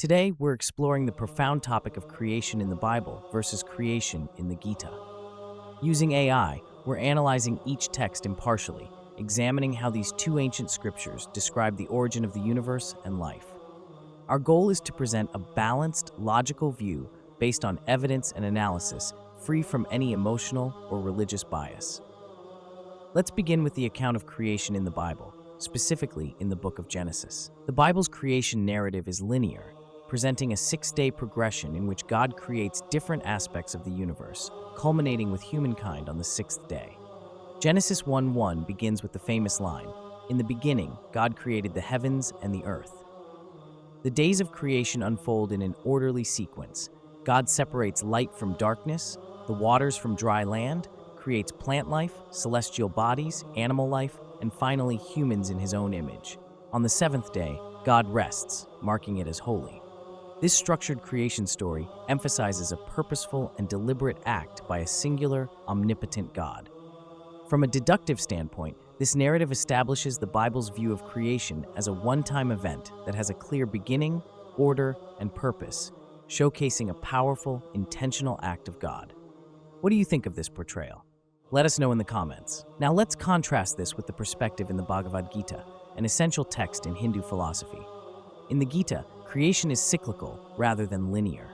Today, we're exploring the profound topic of creation in the Bible versus creation in the Gita. Using AI, we're analyzing each text impartially, examining how these two ancient scriptures describe the origin of the universe and life. Our goal is to present a balanced, logical view based on evidence and analysis, free from any emotional or religious bias. Let's begin with the account of creation in the Bible, specifically in the book of Genesis. The Bible's creation narrative is linear, presenting a six-day progression in which God creates different aspects of the universe, culminating with humankind on the sixth day. Genesis 1:1 begins with the famous line, "In the beginning, God created the heavens and the earth." The days of creation unfold in an orderly sequence. God separates light from darkness, the waters from dry land, creates plant life, celestial bodies, animal life, and finally humans in his own image. On the seventh day, God rests, marking it as holy. This structured creation story emphasizes a purposeful and deliberate act by a singular, omnipotent God. From a deductive standpoint, this narrative establishes the Bible's view of creation as a one-time event that has a clear beginning, order, and purpose, showcasing a powerful, intentional act of God. What do you think of this portrayal? Let us know in the comments. Now let's contrast this with the perspective in the Bhagavad Gita, an essential text in Hindu philosophy. In the Gita, creation is cyclical rather than linear.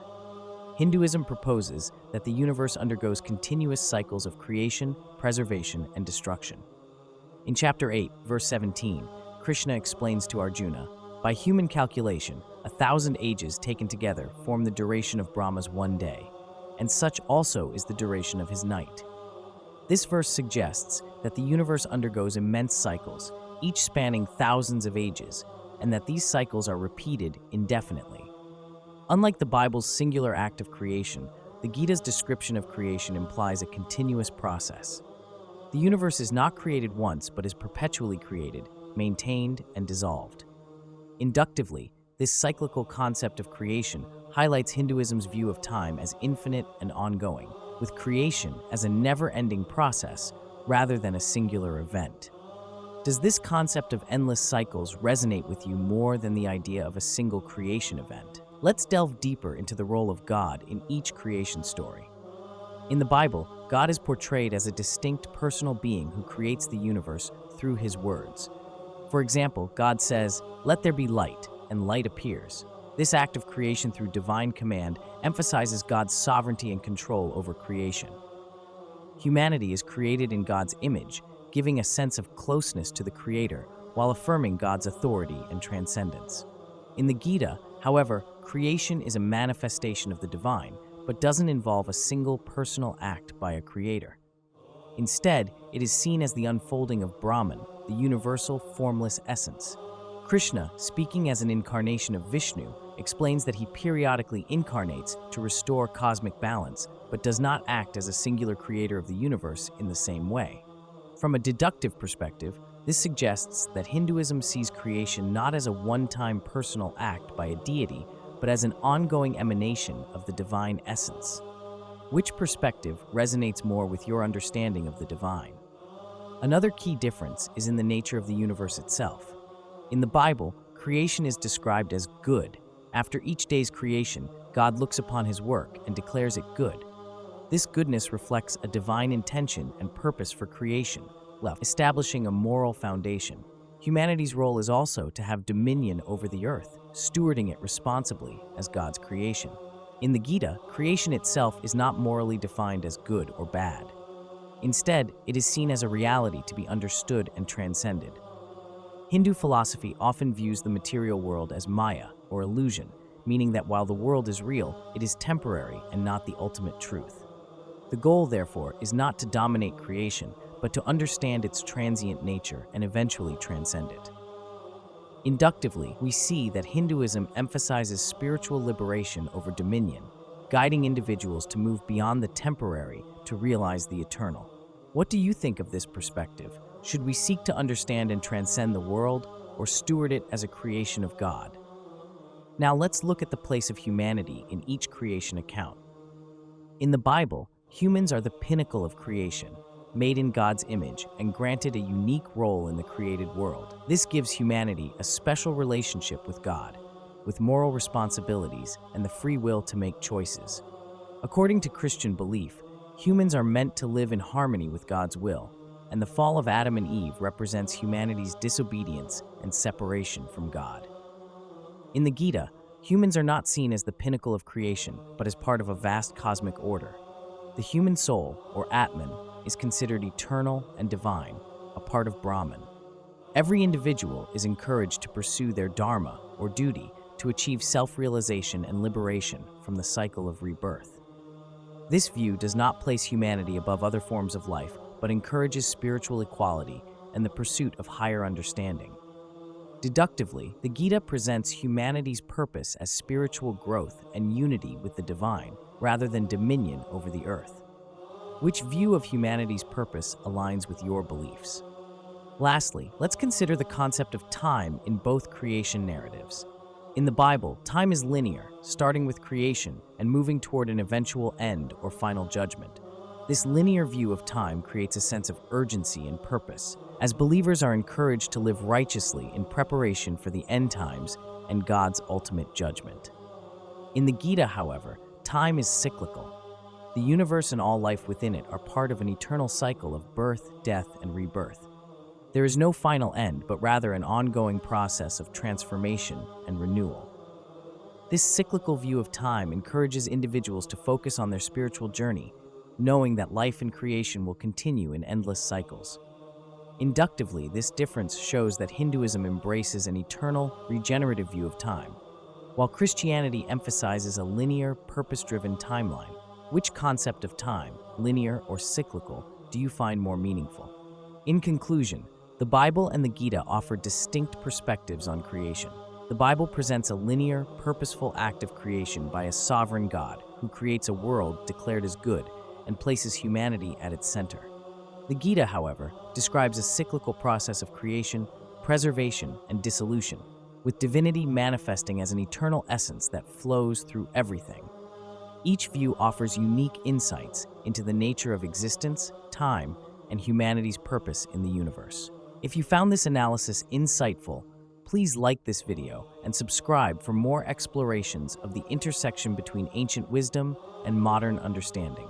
Hinduism proposes that the universe undergoes continuous cycles of creation, preservation, and destruction. In chapter 8, verse 17, Krishna explains to Arjuna, "By human calculation, 1,000 ages taken together form the duration of Brahma's one day, and such also is the duration of his night." This verse suggests that the universe undergoes immense cycles, each spanning thousands of ages, and that these cycles are repeated indefinitely. Unlike the Bible's singular act of creation, the Gita's description of creation implies a continuous process. The universe is not created once, but is perpetually created, maintained, and dissolved. Inductively, this cyclical concept of creation highlights Hinduism's view of time as infinite and ongoing, with creation as a never-ending process rather than a singular event. Does this concept of endless cycles resonate with you more than the idea of a single creation event? Let's delve deeper into the role of God in each creation story. In the Bible, God is portrayed as a distinct personal being who creates the universe through his words. For example, God says, "Let there be light," and light appears. This act of creation through divine command emphasizes God's sovereignty and control over creation. Humanity is created in God's image, giving a sense of closeness to the Creator while affirming God's authority and transcendence. In the Gita, however, creation is a manifestation of the divine, but doesn't involve a single personal act by a creator. Instead, it is seen as the unfolding of Brahman, the universal, formless essence. Krishna, speaking as an incarnation of Vishnu, explains that he periodically incarnates to restore cosmic balance, but does not act as a singular creator of the universe in the same way. From a deductive perspective, this suggests that Hinduism sees creation not as a one-time personal act by a deity, but as an ongoing emanation of the divine essence. Which perspective resonates more with your understanding of the divine? Another key difference is in the nature of the universe itself. In the Bible, creation is described as good. After each day's creation, God looks upon his work and declares it good. This goodness reflects a divine intention and purpose for creation, establishing a moral foundation. Humanity's role is also to have dominion over the earth, stewarding it responsibly as God's creation. In the Gita, creation itself is not morally defined as good or bad. Instead, it is seen as a reality to be understood and transcended. Hindu philosophy often views the material world as Maya, or illusion, meaning that while the world is real, it is temporary and not the ultimate truth. The goal, therefore, is not to dominate creation, but to understand its transient nature and eventually transcend it. Inductively, we see that Hinduism emphasizes spiritual liberation over dominion, guiding individuals to move beyond the temporary to realize the eternal. What do you think of this perspective? Should we seek to understand and transcend the world, or steward it as a creation of God? Now let's look at the place of humanity in each creation account. In the Bible, humans are the pinnacle of creation, made in God's image and granted a unique role in the created world. This gives humanity a special relationship with God. with moral responsibilities and the free will to make choices. According to Christian belief, humans are meant to live in harmony with God's will, and the fall of Adam and Eve represents humanity's disobedience and separation from God. In the Gita, humans are not seen as the pinnacle of creation, but as part of a vast cosmic order. The human soul, or Atman, is considered eternal and divine, a part of Brahman. Every individual is encouraged to pursue their dharma, or duty, to achieve self-realization and liberation from the cycle of rebirth. This view does not place humanity above other forms of life, but encourages spiritual equality and the pursuit of higher understanding. Deductively, the Gita presents humanity's purpose as spiritual growth and unity with the divine, rather than dominion over the earth. Which view of humanity's purpose aligns with your beliefs? Lastly, let's consider the concept of time in both creation narratives. In the Bible, time is linear, starting with creation and moving toward an eventual end or final judgment. This linear view of time creates a sense of urgency and purpose, as believers are encouraged to live righteously in preparation for the end times and God's ultimate judgment. In the Gita, however, time is cyclical. The universe and all life within it are part of an eternal cycle of birth, death, and rebirth. There is no final end, but rather an ongoing process of transformation and renewal. This cyclical view of time encourages individuals to focus on their spiritual journey, knowing that life and creation will continue in endless cycles. Inductively, this difference shows that Hinduism embraces an eternal, regenerative view of time, while Christianity emphasizes a linear, purpose-driven timeline. Which concept of time, linear or cyclical, do you find more meaningful? In conclusion, the Bible and the Gita offer distinct perspectives on creation. The Bible presents a linear, purposeful act of creation by a sovereign God who creates a world declared as good and places humanity at its center. The Gita, however, describes a cyclical process of creation, preservation, and dissolution, with divinity manifesting as an eternal essence that flows through everything. Each view offers unique insights into the nature of existence, time, and humanity's purpose in the universe. If you found this analysis insightful, please like this video and subscribe for more explorations of the intersection between ancient wisdom and modern understanding.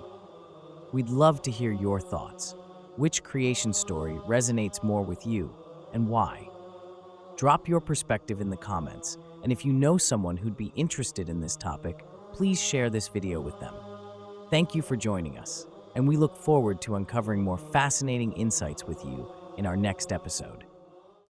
We'd love to hear your thoughts. Which creation story resonates more with you, and why? Drop your perspective in the comments, and if you know someone who'd be interested in this topic, please share this video with them. Thank you for joining us, and we look forward to uncovering more fascinating insights with you in our next episode.